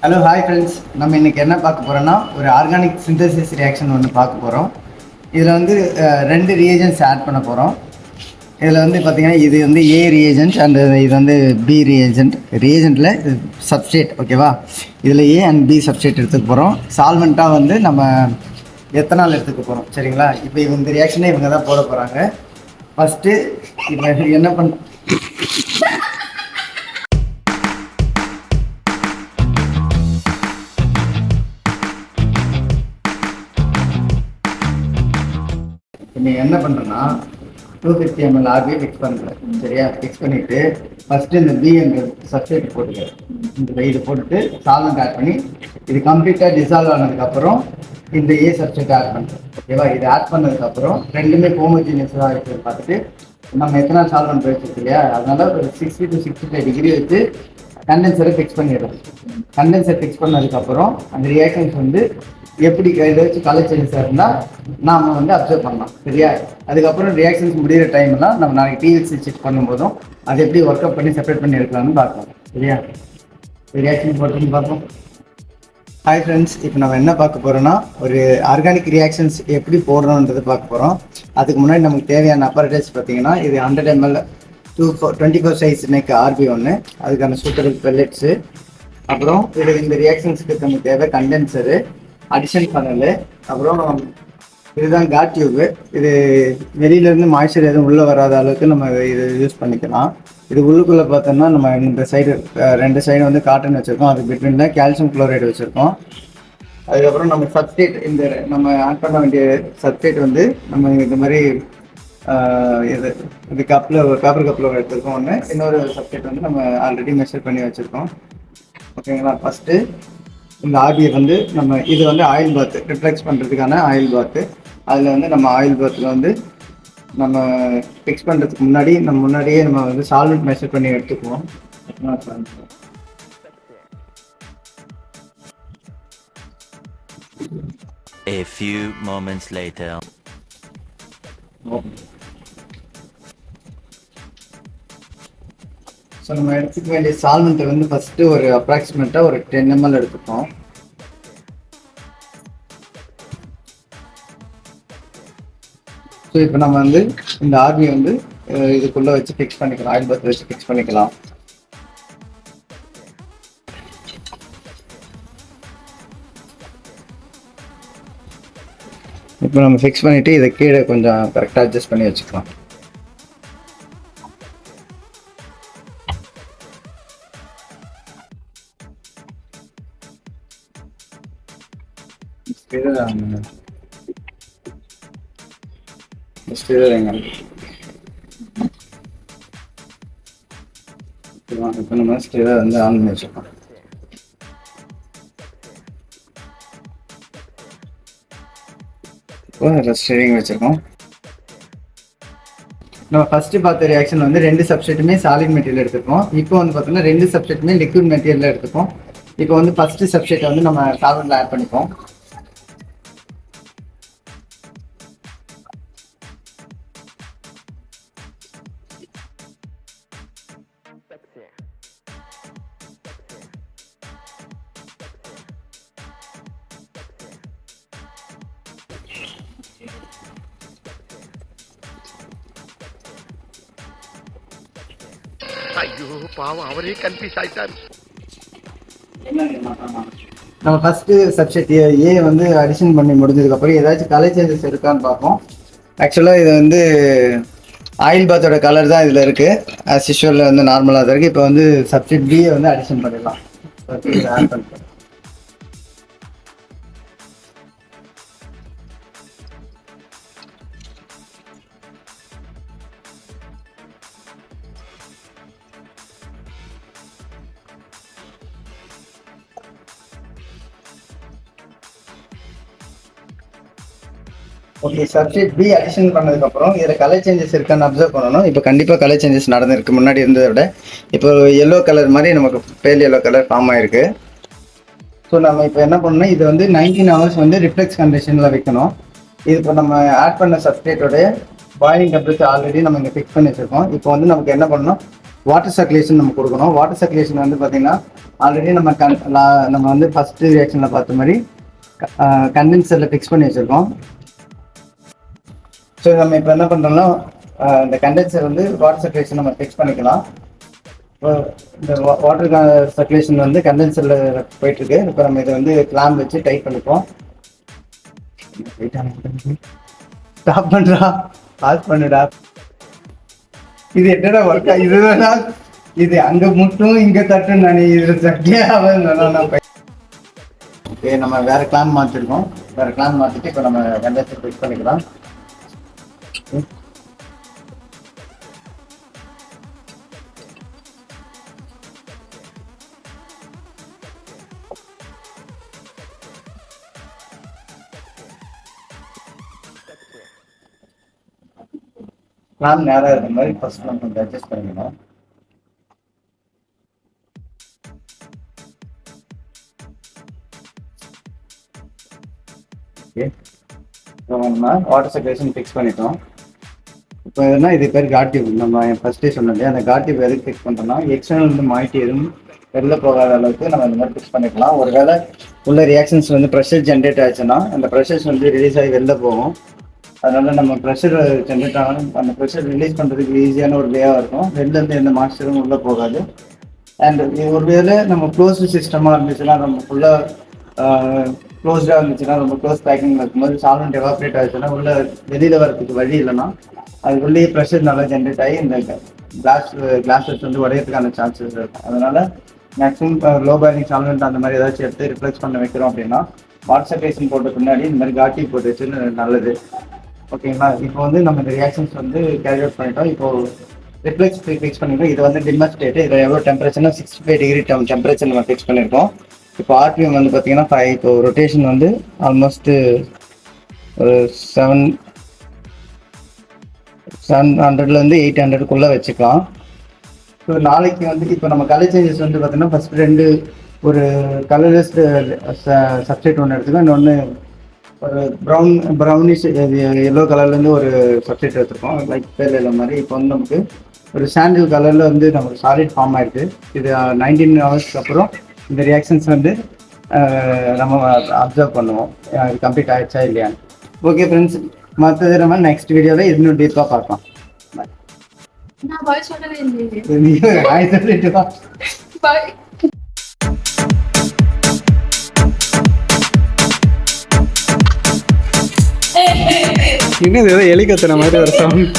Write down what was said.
Hello hi friends, நம்ம இன்றைக்கி என்ன பார்க்க போகிறோன்னா ஒரு ஆர்கானிக் சிந்தசிஸ் ரியாக்ஷன் ஒன்று பார்க்க போகிறோம். இதில் வந்து ரெண்டு ரியேஜென்ட்ஸ் ஆட் பண்ண போகிறோம். இதில் வந்து பார்த்திங்கன்னா இது வந்து ஏ ரியேஜென்ட் அண்ட் இது வந்து பி ரியேஜென்ட்டில் இது சப்ஸ்டேட். ஓகேவா? இதில் ஏ அண்ட் பி சப்ஸ்டேட் எடுத்துக்க போகிறோம். சால்வெண்ட்டாக வந்து நம்ம எத்தனால் எடுத்துக்க போகிறோம். சரிங்களா? இப்போ இந்த ரியாக்ஷனே இவங்க தான் போட போகிறாங்க. ஃபஸ்ட்டு இப்போ என்ன நீங்கள் என்ன பண்ணுறேன்னா 250 ml ஆர்பியை ஃபிக்ஸ் பண்ணுறேன். சரியா? ஃபிக்ஸ் பண்ணிவிட்டு ஃபஸ்ட்டு இந்த பிஎங்க சப்ஸ்டேட் போட்டுக்கிறேன். இந்த இது போட்டுட்டு சால்வெண்ட் ஆட் பண்ணி இது கம்ப்ளீட்டாக டிசால்வ் ஆனதுக்கப்புறம் இந்த ஏ சப்ஸ்டேட் ஆட் பண்ணுறேன். ஓகேவா? இது ஆட் பண்ணதுக்கப்புறம் ரெண்டுமே ஹோமோஜீனியஸாக இருக்கிறத பார்த்துட்டு நம்ம எத்தனை சால்வெண்ட் வச்சுருக்கு இல்லையா, அதனால ஒரு 60 to 65 டிகிரி வச்சு கண்டென்சரை ஃபிக்ஸ் பண்ணிடுறோம். கண்டென்சர் ஃபிக்ஸ் பண்ணதுக்கப்புறம் அந்த ரியாக்ஷன்ஸ் வந்து எப்படி ஏதாச்சும் கலர் சேஞ்சஸாக இருந்தால் நாம் வந்து அப்சர்வ் பண்ணலாம். சரியா? அதுக்கப்புறம் ரியாக்ஷன்ஸ் முடிகிற டைம்லாம் நம்ம நாளைக்கு டிஎல்சி செக் பண்ணும்போதும் அதை எப்படி ஒர்க் அப் பண்ணி செப்பரேட் பண்ணி எடுக்கலாம்னு பார்க்கலாம். சரியா? ரியாக்ஷன் போட்டு பார்ப்போம். ஹாய் ஃப்ரெண்ட்ஸ், இப்போ நம்ம என்ன பார்க்க போகிறோன்னா ஒரு ஆர்கானிக் ரியாக்ஷன்ஸ் எப்படி போடுறோன்றது பார்க்க போகிறோம். அதுக்கு முன்னாடி நமக்கு தேவையான அப்பரேட்டஸ் பார்த்தீங்கன்னா இது 100 ml 24 சைஸ் நெக் ஆர்பி ஒன்று, அதுக்கான சூட்டபிள் பெல்லட்ஸு, அப்புறம் இது இந்த ரியாக்ஷன்ஸுக்கு நமக்கு தேவை கண்டென்சரு, அடிஷன் பண்ணலு, அப்புறம் இதுதான் காட் டியூபு. இது வெளியிலேருந்து மாய்ச்சர் எதுவும் உள்ளே வராத அளவுக்கு நம்ம இது யூஸ் பண்ணிக்கலாம். இது உள்ளுக்குள்ளே பார்த்தோம்னா நம்ம இந்த சைடு ரெண்டு சைடு வந்து காட்டன் வச்சுருக்கோம். அது பிட்வீனில் கால்சியம் குளோரைடு வச்சுருக்கோம். அதுக்கப்புறம் நம்ம சப்ஸ்டேட் இந்த நம்ம ஆட் பண்ண வேண்டிய சப்ஸ்டேட் வந்து நம்ம இந்த மாதிரி இது கப்பில் பேப்பர் கப்பில் எடுத்துருக்கோம் ஒன்று. இன்னொரு சப்ஸ்டேட் வந்து நம்ம ஆல்ரெடி மெஷர் பண்ணி வச்சுருக்கோம். ஓகேங்களா? ஃபஸ்ட்டு இந்த ஆர்பியை வந்து நம்ம இது வந்து ஆயில் பாத்து ரிஃப்ளெக்ஸ் பண்ணுறதுக்கான ஆயில் பாத்து. அதில் வந்து நம்ம ஆயில் பாத்தில் வந்து நம்ம ஃபிக்ஸ் பண்ணுறதுக்கு முன்னாடியே நம்ம வந்து சால்வெண்ட் மெஷர் பண்ணி எடுத்துக்குவோம். A few moments later. So நம்ம எடுத்துக்க வேண்டிய சால்வெண்ட்டை வந்து ஃபஸ்ட்டு ஒரு அப்ராக்சிமேட்டாக ஒரு 10 ml எடுத்துப்போம். ஸோ இப்போ நம்ம வந்து இந்த ஆர்பியை வந்து இதுக்குள்ளே வச்சு ஃபிக்ஸ் பண்ணிக்கலாம். ஆயில் பாத் வச்சு ஃபிக்ஸ் பண்ணிக்கலாம். இப்போ நம்ம ஃபிக்ஸ் பண்ணிவிட்டு இதை கீழே கொஞ்சம் கரெக்டாக அட்ஜஸ்ட் பண்ணி வச்சுக்கலாம். இப்போ நம்ம ஸ்டிரர் வந்து ஆன் பண்ணி வச்சுக்கலாம். இப்போ ஸ்டிரிங் வச்சுருக்கோம். நம்ம ஃபஸ்ட்டு பார்த்த ரியாக்ஷன் வந்து ரெண்டு சப்ஸ்டேட்டுமே சாலிட் மெட்டீரியல் எடுத்துப்போம். இப்போ வந்து பார்த்தோம்னா ரெண்டு சப்ஸ்டேட்டுமே லிக்விட் மெட்டீரியல் எடுத்துப்போம். இப்போ வந்து ஃபஸ்ட்டு சப்ஸ்டேட்டை வந்து நம்ம சால்வெண்ட்டில் ஆட் பண்ணிப்போம். ஐயோ பாவம், அவரே கன்ஃபியூஸ் ஆயிட்டார். நம்ம ஃபஸ்ட்டு சப்ஜெக்ட் ஏ வந்து அடிஷன் பண்ணி முடிஞ்சதுக்கப்புறம் ஏதாச்சும் கலர் சேஞ்சஸ் இருக்கான்னு பார்ப்போம். ஆக்சுவலாக இது வந்து ஆயில் பாத்தோட கலர் தான் இதில் இருக்குது. ஆஸ் யூஷுவலில் வந்து நார்மலாக தான் இருக்குது. இப்போ வந்து சப்ஜெக்ட் பியை வந்து அடிஷன் பண்ணிடலாம். ஆட் பண்ணிக்கலாம். ஓகே, சப்ஜெக்ட் பி அடிஷன் பண்ணதுக்கப்புறம் இதில் கலர் சேஞ்சஸ் இருக்கான்னு அப்சர்வ் பண்ணணும். இப்போ கண்டிப்பாக கலர் சேஞ்சஸ் நடந்திருக்கு. முன்னாடி இருந்ததை விட இப்போ எல்லோ கலர் மாதிரி நமக்கு பேல் எல்லோ கலர் ஃபார்ம் ஆகிருக்கு. ஸோ நம்ம இப்போ என்ன பண்ணணும், இது வந்து 19 hours வந்து ரிஃப்ளெக்ஸ் கண்டிஷனில் வைக்கணும். இது இப்போ நம்ம ஆட் பண்ண சப்ஸ்டேட்டோடைய பாயிலிங் டெம்பரேச்சர் ஆல்ரெடி நம்ம இங்கே ஃபிக்ஸ் பண்ணி வச்சுருக்கோம். இப்போ வந்து நமக்கு என்ன பண்ணணும், வாட்டர் சர்க்குலேஷன் நம்ம கொடுக்கணும். வாட்டர் சர்க்குலேஷன் வந்து பார்த்திங்கன்னா ஆல்ரெடி நம்ம வந்து ஃபர்ஸ்ட் ரியாக்ஷனில் பார்த்த மாதிரி கண்டென்சரில் ஃபிக்ஸ் பண்ணி வச்சுருக்கோம். ஸோ நம்ம இப்போ என்ன பண்ணுறோம்னா இந்த கண்டென்சர் வந்து வாட்டர் சர்க்குலேஷன் நம்ம ஃபிக்ஸ் பண்ணிக்கலாம். இப்போ இந்த வாட்டர் சர்க்குலேஷன் வந்து கண்டென்சரில் போயிட்டுருக்கு. இப்போ நம்ம இதை வந்து கிளாம்ப் வச்சு டைட் பண்ணிப்போம். ஸ்டாப் பண்ணுறா, பாஸ் பண்ணுடா. இது என்னடா ஒர்க்கா? இதுதான் இது அங்கே முட்டும் இங்கே தட்டும் நான் இதில் சட்டியே ஆகும். ஓகே, நம்ம வேறு கிளாம்ப் மாற்றிருக்கோம். வேறு கிளாம்ப் மாற்றிட்டு இப்போ நம்ம கண்டென்சர் ஃபிக்ஸ் பண்ணிக்கலாம். கிளாம்ப் நேராக இருக்கிற மாதிரி ஃபர்ஸ்ட் நம்ம கொஞ்சம் அட்ஜஸ்ட் பண்ணிக்கணும். ஓகே, இப்போ நம்ம வாட்டர் சர்க்குலேஷன் ஃபிக்ஸ் பண்ணிட்டோம். இப்போ எதுனா இது பேர் காட்டிவ். நம்ம ஃபர்ஸ்டே சொன்னது அந்த காட்டிவ் எதுக்கு ஃபிக்ஸ் பண்ணுறோம்னா எக்ஸ்டர்னல் வந்து மாய்ட்டி எதுவும் வெளில போகாத அளவுக்கு நம்ம இந்த மாதிரி ஃபிக்ஸ் பண்ணிக்கலாம். ஒருவேளை உள்ள ரியாக்ஷன்ஸ் வந்து ப்ரெஷர் ஜென்ரேட் ஆச்சுன்னா அந்த ப்ரெஷர்ஸ் வந்து ரிலீஸ் ஆகி வெளில போகும். அதனால நம்ம ப்ரெஷர் ஜென்ரேட் ஆகணும், அந்த ப்ரெஷர் ரிலீஸ் பண்ணுறதுக்கு ஈஸியான ஒரு வேவாக இருக்கும். வெளிலேருந்து எந்த மாய்ச்சரும் உள்ளே போகாது. அண்ட் ஒரு வேளை நம்ம க்ளோஸ்டு சிஸ்டமாக இருந்துச்சுன்னா, நம்ம ஃபுல்லாக க்ளோஸ்டாக இருந்துச்சுன்னா, நம்ம க்ளோஸ் பேக்கிங் இருக்கும்போது சால்வெண்ட் எவாப்ரேட் ஆச்சுன்னா உள்ள வெளியில் வரதுக்கு வழி இல்லைன்னா அது உள்ளே ப்ரெஷர் நல்லா ஜென்ரேட் ஆகி இந்த கிளாஸஸ் வந்து உடையிறதுக்கான சான்சஸ் இருக்கும். அதனால் மேக்ஸிமம் லோ பாயிலிங் சால்வெண்ட் அந்த மாதிரி ஏதாச்சும் எடுத்து ரிப்ளேஸ் பண்ண வைக்கிறோம் அப்படின்னா வாட்டர் சர்க்குலேஷன் போட்ட பின்னாடி இந்த மாதிரி காட்டி போட்டு வச்சுன்னு நல்லது. ஓகேங்களா? இப்போ வந்து நம்ம இந்த ரியாக்ஷன்ஸ் வந்து கேரி அவுட் பண்ணிட்டோம். இப்போ ரிப்ளெக்ஸ் ஃபிக்ஸ் பண்ணிட்டோம். இது வந்து டிம்மர் ஸ்டேட். இதில் எவ்வளோ டெம்பரேச்சர்னா 65 டிகிரி டெம்பரேச்சர் நம்ம ஃபிக்ஸ் பண்ணியிருக்கோம். இப்போ ஆர்பிஎம் வந்து பார்த்தீங்கன்னா 5. இப்போ ரொட்டேஷன் வந்து ஆல்மோஸ்ட்டு ஒரு 700லேருந்து 800க்குள்ளே வச்சுக்கலாம். ஸோ நாளைக்கு வந்து இப்போ நம்ம கலர் சேஞ்சஸ் வந்து பார்த்தீங்கன்னா ஃபஸ்ட்டு 2 ஒரு கலர்லெஸ் சப்ஸ்டேட் ஒன்று எடுத்துக்கோம். இன்னொன்று ஒரு ப்ரௌனிஷ் எல்லோ கலர்லேருந்து ஒரு சப்ஸ்டேட் எடுத்துருக்கோம், லைட் பேர் இல்லை மாதிரி. இப்போ வந்து நமக்கு ஒரு சாண்டில் கலரில் வந்து நமக்கு சாலிட் ஃபார்ம் ஆகிருக்கு. இது 19 ஹவர்ஸ்க்கு அப்புறம் இந்த ரியாக்ஷன்ஸ் வந்து நம்ம அப்சர்வ் பண்ணுவோம் இது கம்ப்ளீட் ஆகிடுச்சா இல்லையான்னு. ஓகே ஃப்ரெண்ட்ஸ், மற்றது நம்ம நெக்ஸ்ட் வீடியோவில் இன்னும் டீப்பாக பார்க்கலாம். நான் பாய் சொல்லவே இல்லையே. பாய். என்னது ஏதோ எலி கத்துற மாதிரி ஒரு சவுண்ட்.